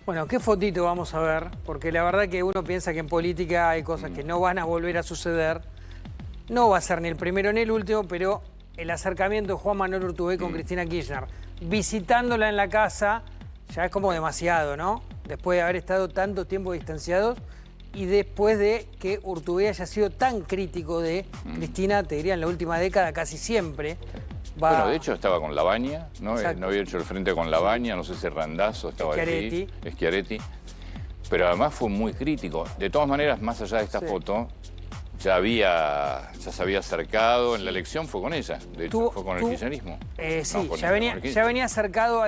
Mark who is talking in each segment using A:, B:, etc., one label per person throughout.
A: Bueno, ¿qué fotito vamos a ver? Porque la verdad que uno piensa que en política hay cosas que no van a volver a suceder. No va a ser ni el primero ni el último, pero el acercamiento de Juan Manuel Urtubey con Cristina Kirchner, visitándola en la casa, ya es como demasiado, ¿no? Después de haber estado tanto tiempo distanciados y después de que Urtubey haya sido tan crítico de Cristina, te diría en la última década casi siempre.
B: Bueno, de hecho estaba con Lavagna, ¿no? No había hecho el frente con Lavagna, no sé si Randazzo estaba allí, Schiaretti. Pero además fue muy crítico. De todas maneras, más allá de esta foto, ya se había acercado en la elección, fue con ella. De hecho, fue con el kirchnerismo.
A: Sí, ya venía acercado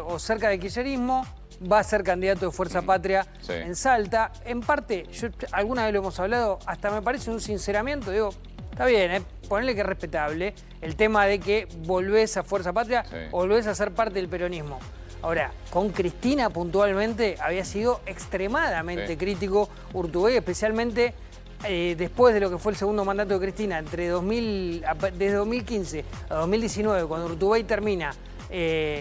A: o cerca del kirchnerismo. Va a ser candidato de Fuerza Patria en Salta. En parte, alguna vez lo hemos hablado, hasta me parece un sinceramiento, digo, está bien, ponele que es respetable el tema de que volvés a Fuerza Patria o volvés a ser parte del peronismo. Ahora, con Cristina puntualmente había sido extremadamente crítico Urtubey, especialmente después de lo que fue el segundo mandato de Cristina, desde 2015 a 2019, cuando Urtubey termina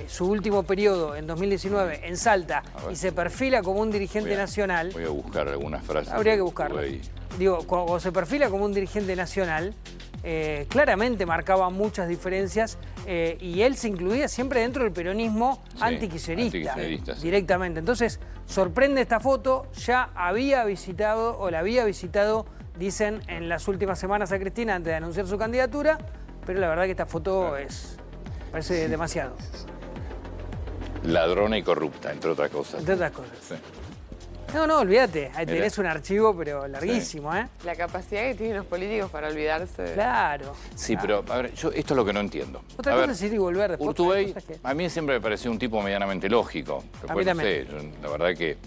A: su último periodo en 2019 en Salta y se perfila como un dirigente nacional.
B: Voy a buscar algunas frases.
A: Habría que buscarlo. Digo, cuando se perfila como un dirigente nacional, claramente marcaba muchas diferencias y él se incluía siempre dentro del peronismo antikirchnerista directamente. Entonces, sorprende esta foto, ya había visitado o la había visitado, dicen, en las últimas semanas a Cristina antes de anunciar su candidatura, pero la verdad que esta foto parece demasiado.
B: Ladrona y corrupta, entre otras cosas.
A: Entre otras cosas. No, olvídate. Ahí tenés un archivo, pero larguísimo,
C: La capacidad que tienen los políticos para olvidarse.
A: Claro.
B: Sí, pero a ver, yo esto es lo que no entiendo.
A: Otra cosa es ir y volver después.
B: Urtubey, a mí siempre me pareció un tipo medianamente lógico. Después, no sé, la verdad que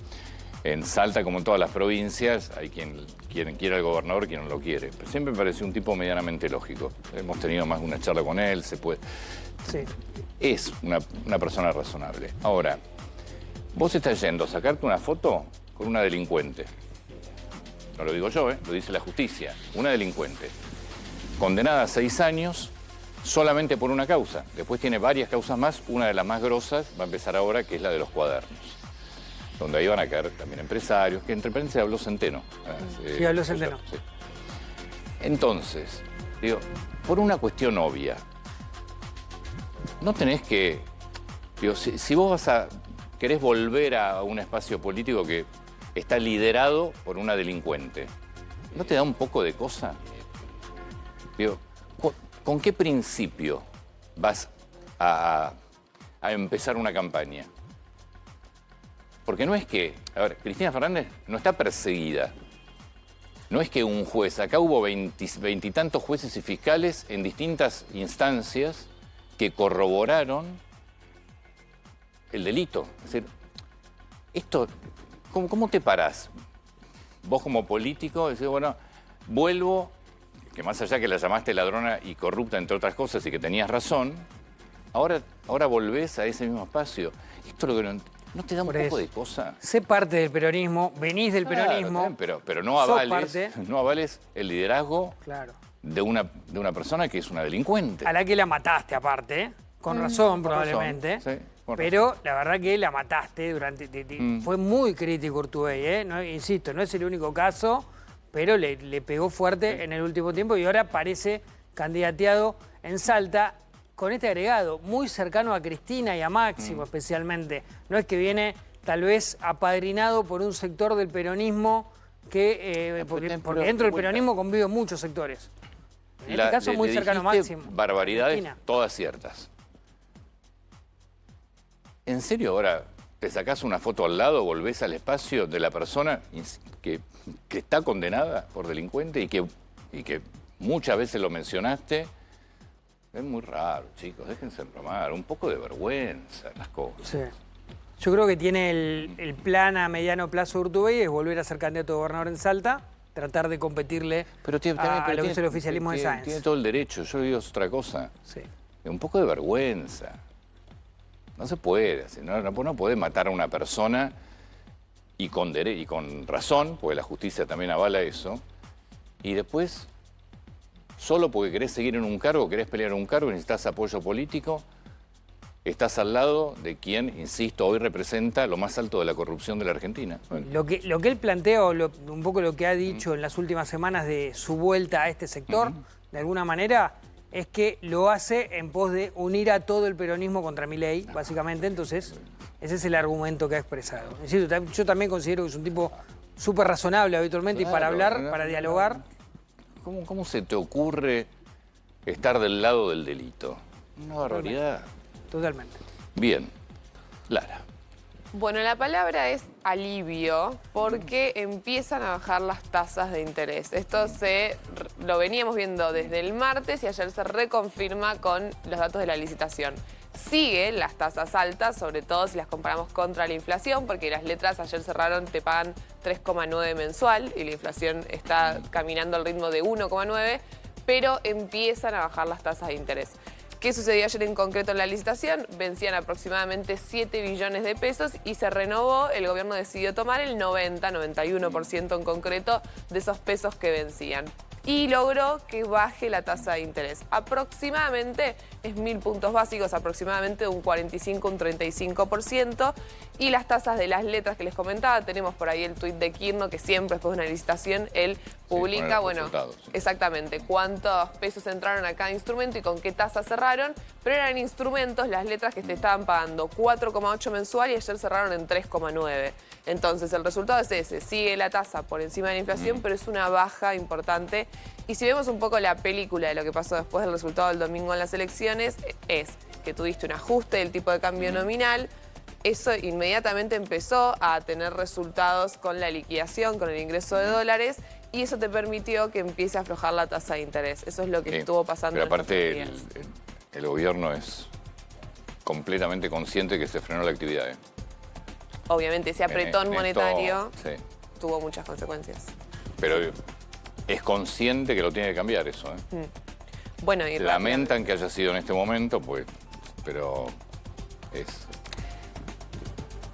B: en Salta, como en todas las provincias, hay quien quiere al gobernador, quien no lo quiere. Pero siempre me pareció un tipo medianamente lógico. Hemos tenido más de una charla con él, se puede... Es una persona razonable. Ahora, vos estás yendo a sacarte una foto con una delincuente. No lo digo yo, lo dice la justicia. Una delincuente. Condenada a 6 años solamente por una causa. Después tiene varias causas más. Una de las más grosas va a empezar ahora, que es la de los cuadernos. Donde ahí van a caer también empresarios, que entre paréntesis habló Centeno.
A: Sí, habló Centeno.
B: Sí. Entonces, digo, por una cuestión obvia, no tenés que... Digo, si vos querés volver a un espacio político que está liderado por una delincuente, ¿no te da un poco de cosa? Digo, ¿con qué principio vas a empezar una campaña? Porque no es que... A ver, Cristina Fernández no está perseguida. No es que un juez... Acá hubo veintitantos jueces y fiscales en distintas instancias que corroboraron el delito. Es decir, esto... ¿Cómo te parás? Vos como político decís, bueno, vuelvo, que más allá que la llamaste ladrona y corrupta, entre otras cosas, y que tenías razón, ahora volvés a ese mismo espacio. Esto es lo que ¿no te da un poco de cosa?
A: Sé parte del peronismo, venís del peronismo.
B: Pero no avales el liderazgo de una persona que es una delincuente.
A: A la que la mataste aparte, con razón probablemente. Pero la verdad que la mataste fue muy crítico Urtubey, ¿eh? Insisto, no es el único caso, pero le pegó fuerte en el último tiempo y ahora parece candidateado en Salta con este agregado, muy cercano a Cristina y a Máximo especialmente. No es que viene tal vez apadrinado por un sector del peronismo que... porque dentro del peronismo conviven muchos sectores. En este caso muy cercano a Máximo.
B: Barbaridades, todas ciertas. ¿En serio ahora te sacás una foto al lado, volvés al espacio de la persona que está condenada por delincuente y que muchas veces lo mencionaste? Es muy raro, chicos, déjense enromar, un poco de vergüenza las cosas.
A: Sí. Yo creo que tiene el plan a mediano plazo de Urtubey es volver a ser candidato a gobernador en Salta, tratar de competirle a lo que es el oficialismo de Sáenz.
B: Tiene todo el derecho, yo digo otra cosa.
A: Sí.
B: Un poco de vergüenza. No se puede, no puede matar a una persona y con razón, porque la justicia también avala eso, y después, solo porque querés seguir en un cargo, querés pelear un cargo, necesitas apoyo político, estás al lado de quien, insisto, hoy representa lo más alto de la corrupción de la Argentina. Bueno.
A: Lo que él plantea, un poco lo que ha dicho en las últimas semanas de su vuelta a este sector, de alguna manera, es que lo hace en pos de unir a todo el peronismo contra Milei, básicamente. Entonces, ese es el argumento que ha expresado. Es decir, yo también considero que es un tipo súper razonable habitualmente, y para hablar, para dialogar.
B: ¿Cómo se te ocurre estar del lado del delito? Una barbaridad.
A: Totalmente.
B: Bien. Lara.
C: Bueno, la palabra es alivio porque empiezan a bajar las tasas de interés. Esto lo veníamos viendo desde el martes y ayer se reconfirma con los datos de la licitación. Siguen las tasas altas, sobre todo si las comparamos contra la inflación, porque las letras ayer cerraron, te pagan 3,9 mensual y la inflación está caminando al ritmo de 1,9, pero empiezan a bajar las tasas de interés. ¿Qué sucedió ayer en concreto en la licitación? Vencían aproximadamente 7 billones de pesos y se renovó. El gobierno decidió tomar el 91% en concreto de esos pesos que vencían. Y logró que baje la tasa de interés. Aproximadamente es 1000 puntos básicos, aproximadamente un 45, un 35%. Y las tasas de las letras que les comentaba, tenemos por ahí el tuit de Kirno, que siempre después de una licitación él publica, bueno, exactamente cuántos pesos entraron a cada instrumento y con qué tasa cerraron. Pero eran instrumentos, las letras que te estaban pagando 4,8 mensual y ayer cerraron en 3,9. Entonces el resultado es ese, sigue la tasa por encima de la inflación, pero es una baja importante. Y si vemos un poco la película de lo que pasó después del resultado del domingo en las elecciones, es que tuviste un ajuste del tipo de cambio nominal, eso inmediatamente empezó a tener resultados con la liquidación, con el ingreso de dólares, y eso te permitió que empiece a aflojar la tasa de interés. Eso es lo que estuvo pasando.
B: Pero aparte el gobierno es completamente consciente que se frenó la actividad.
C: Obviamente ese apretón monetario
B: sí,
C: tuvo muchas consecuencias.
B: Pero es consciente que lo tiene que cambiar eso.
C: Bueno, y
B: lamentan que haya sido en este momento, pues, pero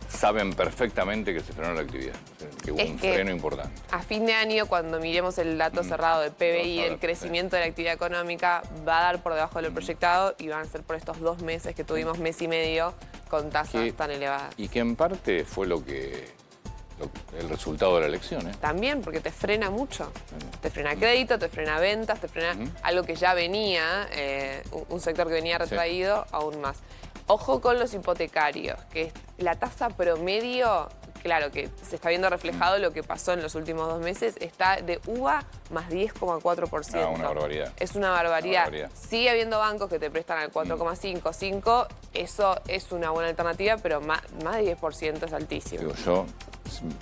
B: saben perfectamente que se frenó la actividad, que hubo un freno importante.
C: A fin de año, cuando miremos el dato cerrado del PBI, del crecimiento de la actividad económica, va a dar por debajo de lo proyectado y van a ser por estos 2 meses que tuvimos, mes y medio, con tasas tan elevadas.
B: Y que en parte fue el resultado de la elección.
C: También, porque te frena mucho. Te frena crédito, te frena ventas, te frena algo que ya venía, un sector que venía retraído aún más. Ojo con los hipotecarios, que la tasa promedio, claro que se está viendo reflejado lo que pasó en los últimos 2 meses, está de UVA más 10,4%.
B: Una barbaridad.
C: Es una barbaridad. Sigue habiendo bancos que te prestan al 4,5, 5, eso es una buena alternativa, pero más de 10% es altísimo.
B: Digo yo,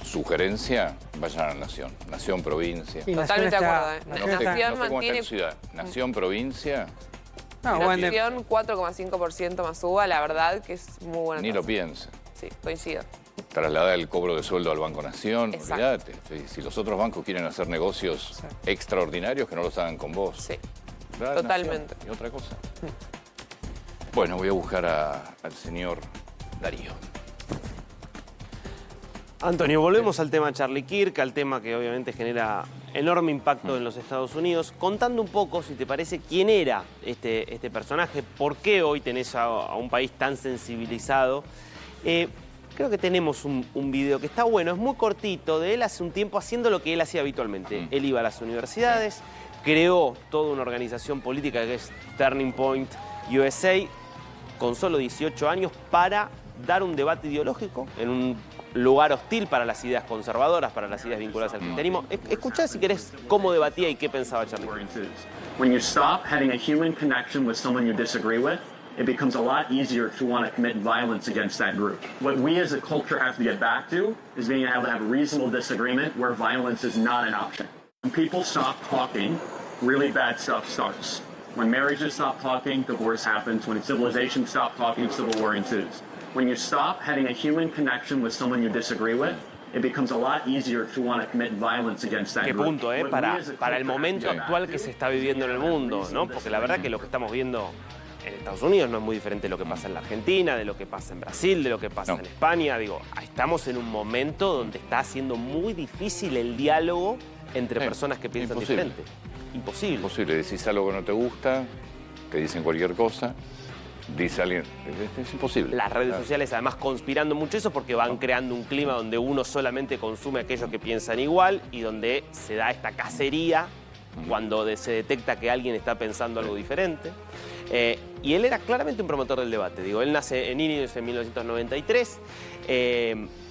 B: sugerencia, vayan a la Nación. Nación, provincia.
C: Totalmente de acuerdo.
B: Nación mantiene ciudad. Nación, provincia.
C: Nación, 4,5% más UVA, la verdad que es muy buena.
B: Ni lo piense.
C: Sí, coincido.
B: Trasladar el cobro de sueldo al Banco Nación, olvídate. Si los otros bancos quieren hacer negocios extraordinarios, que no los hagan con vos.
C: Sí, totalmente.
B: ¿Y otra cosa? Bueno, voy a buscar al señor Darío.
D: Antonio, volvemos al tema Charlie Kirk, al tema que obviamente genera enorme impacto en los Estados Unidos. Contando un poco, si te parece, quién era este personaje, por qué hoy tenés a un país tan sensibilizado. Creo que tenemos un video que está bueno, es muy cortito, de él hace un tiempo haciendo lo que él hacía habitualmente. Él iba a las universidades, creó toda una organización política que es Turning Point USA, con solo 18 años, para dar un debate ideológico en un lugar hostil para las ideas conservadoras, para las ideas vinculadas al cristianismo. Escuchá, si querés, cómo debatía y qué pensaba Charlie.
E: When you stop having a human connection with someone you disagree with, it becomes a lot easier to want to commit violence against that group. What we as a culture have to get back to is being able to have reasonable disagreement where violence is not an option. When people stop talking, really bad stuff starts. When marriages stop talking, divorce happens. When civilizations stop talking, civil war ensues. When you stop having a human connection with someone you disagree with, it becomes a lot easier to want to commit violence against that
D: Qué
E: group.
D: punto, para el momento actual que se está viviendo en el mundo, ¿no? Porque la verdad que lo que estamos viendo en Estados Unidos no es muy diferente de lo que pasa en la Argentina, de lo que pasa en Brasil, de lo que pasa en España. Digo, estamos en un momento donde está siendo muy difícil el diálogo entre personas que piensan diferente. Imposible.
B: Imposible. Decís algo que no te gusta, te dicen cualquier cosa. dice alguien, es imposible.
D: Las redes sociales además conspirando mucho eso porque van creando un clima donde uno solamente consume aquellos que piensan igual y donde se da esta cacería cuando se detecta que alguien está pensando algo diferente. Y él era claramente un promotor del debate. Digo, él nace en Illinois en 1993,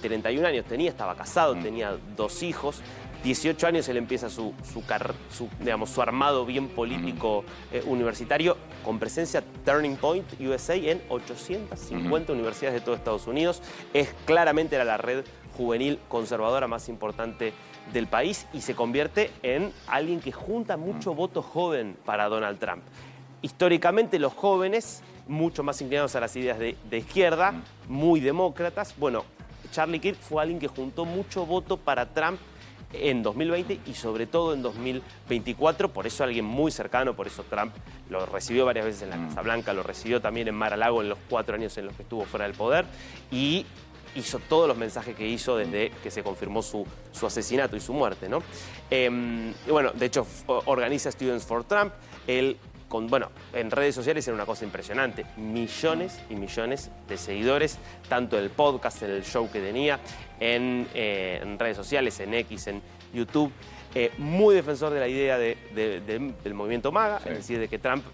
D: 31 años tenía, estaba casado, tenía 2 hijos. 18 años él empieza su armado bien político universitario con presencia Turning Point USA en 850 universidades de todo Estados Unidos. Claramente era la red juvenil conservadora más importante del país y se convierte en alguien que junta mucho voto joven para Donald Trump. Históricamente los jóvenes, mucho más inclinados a las ideas de izquierda, muy demócratas. Bueno, Charlie Kirk fue alguien que juntó mucho voto para Trump en 2020 y sobre todo en 2024, por eso alguien muy cercano, por eso Trump lo recibió varias veces en la Casa Blanca, lo recibió también en Mar-a-Lago en los 4 años en los que estuvo fuera del poder y hizo todos los mensajes que hizo desde que se confirmó su asesinato y su muerte, ¿no? Y bueno, de hecho organiza Students for Trump, él en redes sociales era una cosa impresionante, millones y millones de seguidores, tanto en el podcast, en el show que tenía, en redes sociales, en X, en YouTube. Muy defensor de la idea del movimiento MAGA, es decir, de que Trump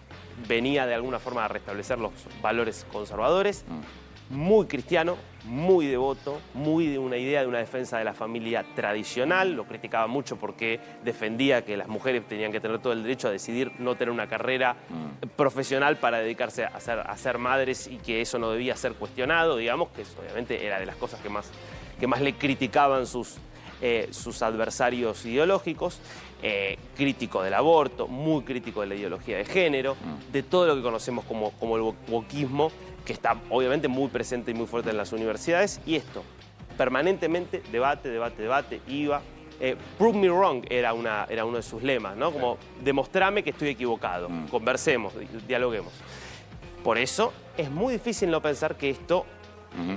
D: venía de alguna forma a restablecer los valores conservadores. Muy cristiano, muy devoto, muy de una idea de una defensa de la familia tradicional. Lo criticaba mucho porque defendía que las mujeres tenían que tener todo el derecho a decidir no tener una carrera profesional para dedicarse a ser madres y que eso no debía ser cuestionado, digamos, que eso obviamente era de las cosas que más le criticaban sus adversarios ideológicos. Crítico del aborto, muy crítico de la ideología de género, de todo lo que conocemos como el wokismo, que está obviamente muy presente y muy fuerte en las universidades. Y esto, permanentemente, debate, iba. Prove me wrong era uno de sus lemas, ¿no? Como, demostrame que estoy equivocado, conversemos, dialoguemos. Por eso es muy difícil no pensar que esto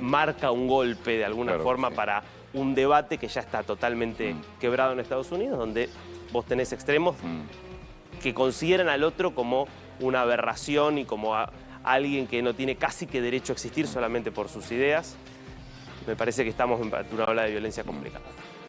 D: marca un golpe de alguna forma para un debate que ya está totalmente quebrado en Estados Unidos, donde vos tenés extremos que consideran al otro como una aberración y como alguien que no tiene casi que derecho a existir solamente por sus ideas. Me parece que estamos ante una ola de violencia complicada.